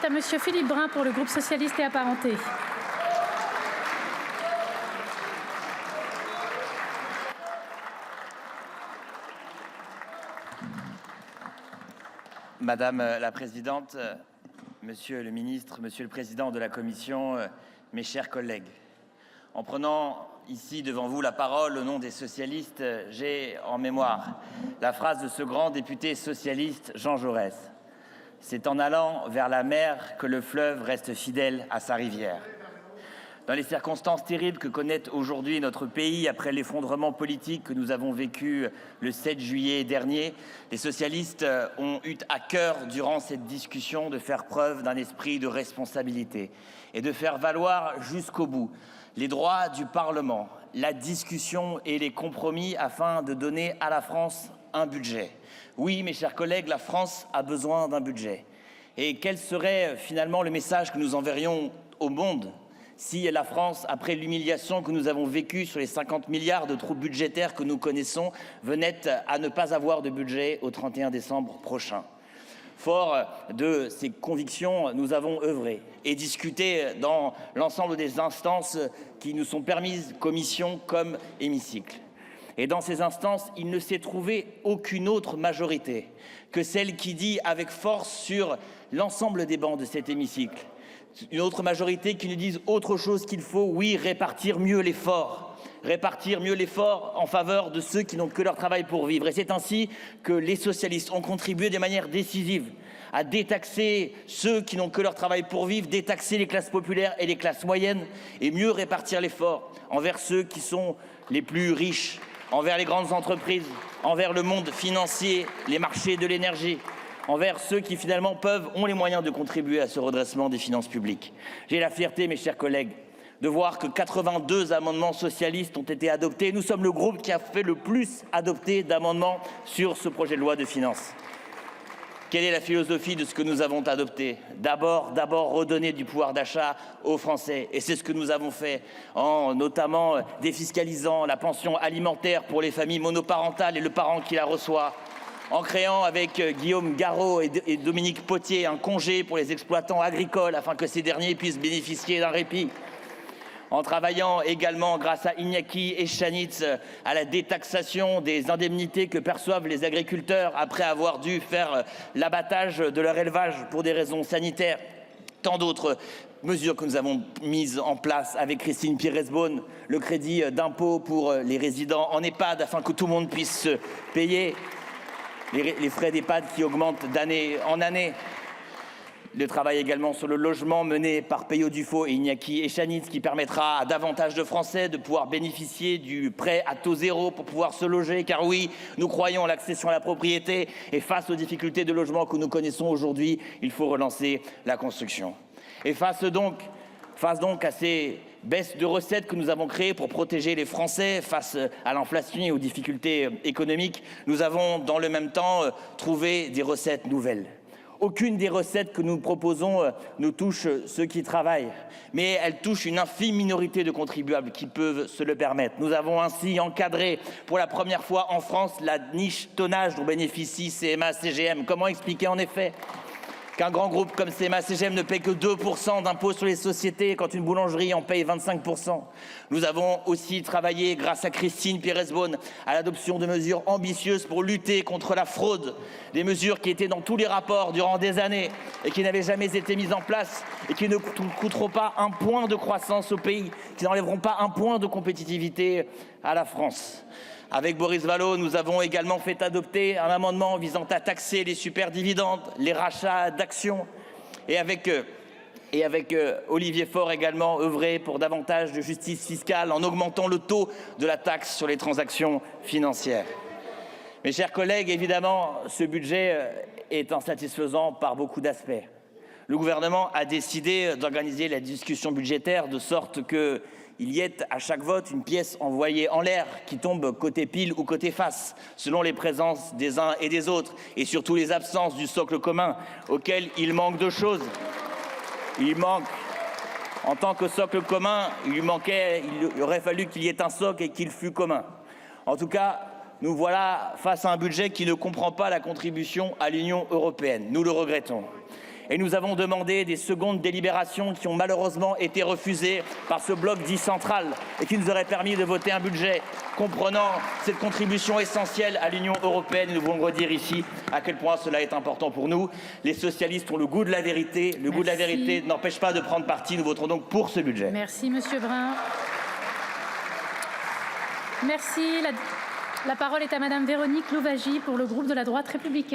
à Monsieur Philippe Brun pour le groupe socialiste et apparenté. Madame la Présidente, Monsieur le Ministre, Monsieur le Président de la Commission, mes chers collègues, en prenant ici devant vous la parole au nom des socialistes, j'ai en mémoire la phrase de ce grand député socialiste Jean Jaurès. C'est en allant vers la mer que le fleuve reste fidèle à sa rivière. Dans les circonstances terribles que connaît aujourd'hui notre pays, après l'effondrement politique que nous avons vécu le 7 juillet dernier, les socialistes ont eu à cœur, durant cette discussion, de faire preuve d'un esprit de responsabilité et de faire valoir jusqu'au bout les droits du Parlement, la discussion et les compromis afin de donner à la France un budget. Oui, mes chers collègues, la France a besoin d'un budget. Et quel serait finalement le message que nous enverrions au monde si la France, après l'humiliation que nous avons vécue sur les 50 milliards de trous budgétaires que nous connaissons, venait à ne pas avoir de budget au 31 décembre prochain? Fort de ces convictions, nous avons œuvré et discuté dans l'ensemble des instances qui nous sont permises, commission comme hémicycle. Et dans ces instances, il ne s'est trouvé aucune autre majorité que celle qui dit avec force sur l'ensemble des bancs de cet hémicycle, une autre majorité qui nous dise autre chose qu'il faut, oui, répartir mieux l'effort en faveur de ceux qui n'ont que leur travail pour vivre. Et c'est ainsi que les socialistes ont contribué de manière décisive à détaxer ceux qui n'ont que leur travail pour vivre, détaxer les classes populaires et les classes moyennes et mieux répartir l'effort envers ceux qui sont les plus riches, envers les grandes entreprises, envers le monde financier, les marchés de l'énergie, envers ceux qui finalement ont les moyens de contribuer à ce redressement des finances publiques. J'ai la fierté, mes chers collègues, de voir que 82 amendements socialistes ont été adoptés. Nous sommes le groupe qui a fait le plus adopter d'amendements sur ce projet de loi de finances. Quelle est la philosophie de ce que nous avons adopté? D'abord redonner du pouvoir d'achat aux Français. Et c'est ce que nous avons fait en notamment défiscalisant la pension alimentaire pour les familles monoparentales et le parent qui la reçoit, en créant avec Guillaume Garot et Dominique Potier un congé pour les exploitants agricoles afin que ces derniers puissent bénéficier d'un répit, en travaillant également, grâce à Iñaki Eschanitz, à la détaxation des indemnités que perçoivent les agriculteurs après avoir dû faire l'abattage de leur élevage pour des raisons sanitaires. Tant d'autres mesures que nous avons mises en place avec Christine Pires-Beaune, le crédit d'impôt pour les résidents en EHPAD afin que tout le monde puisse payer les frais d'EHPAD qui augmentent d'année en année. Le travail également sur le logement mené par Peyo Dufaux et Iñaki Eschanitz qui permettra à davantage de Français de pouvoir bénéficier du prêt à taux zéro pour pouvoir se loger. Car oui, nous croyons à l'accession à la propriété et face aux difficultés de logement que nous connaissons aujourd'hui, il faut relancer la construction. Et face donc à ces baisses de recettes que nous avons créées pour protéger les Français face à l'inflation et aux difficultés économiques, nous avons dans le même temps trouvé des recettes nouvelles. Aucune des recettes que nous proposons ne touche ceux qui travaillent, mais elle touche une infime minorité de contribuables qui peuvent se le permettre. Nous avons ainsi encadré pour la première fois en France la niche tonnage dont bénéficie CMA-CGM. Comment expliquer en effet qu'un grand groupe comme CMA-CGM ne paie que 2% d'impôt sur les sociétés quand une boulangerie en paye 25%. Nous avons aussi travaillé, grâce à Christine Pires-Beaune, à l'adoption de mesures ambitieuses pour lutter contre la fraude. Des mesures qui étaient dans tous les rapports durant des années et qui n'avaient jamais été mises en place et qui ne coûteront pas un point de croissance au pays, qui n'enlèveront pas un point de compétitivité à la France. Avec Boris Vallaud, nous avons également fait adopter un amendement visant à taxer les superdividendes, les rachats d'actions. Et avec Olivier Faure également œuvré pour davantage de justice fiscale en augmentant le taux de la taxe sur les transactions financières. Mes chers collègues, évidemment, ce budget est insatisfaisant par beaucoup d'aspects. Le gouvernement a décidé d'organiser la discussion budgétaire de sorte qu'il y ait à chaque vote une pièce envoyée en l'air qui tombe côté pile ou côté face, selon les présences des uns et des autres, et surtout les absences du socle commun, auquel il manque deux choses. En tant que socle commun, il aurait fallu qu'il y ait un socle et qu'il fût commun. En tout cas, nous voilà face à un budget qui ne comprend pas la contribution à l'Union européenne. Nous le regrettons. Et nous avons demandé des secondes délibérations qui ont malheureusement été refusées par ce bloc dit central et qui nous auraient permis de voter un budget comprenant cette contribution essentielle à l'Union européenne. Nous voulons redire ici à quel point cela est important pour nous. Les socialistes ont le goût de la vérité. Le goût de la vérité n'empêche pas de prendre parti. Nous voterons donc pour ce budget. Merci, Monsieur Brun. Merci. La parole est à Madame Véronique Louwagie pour le groupe de la droite républicaine.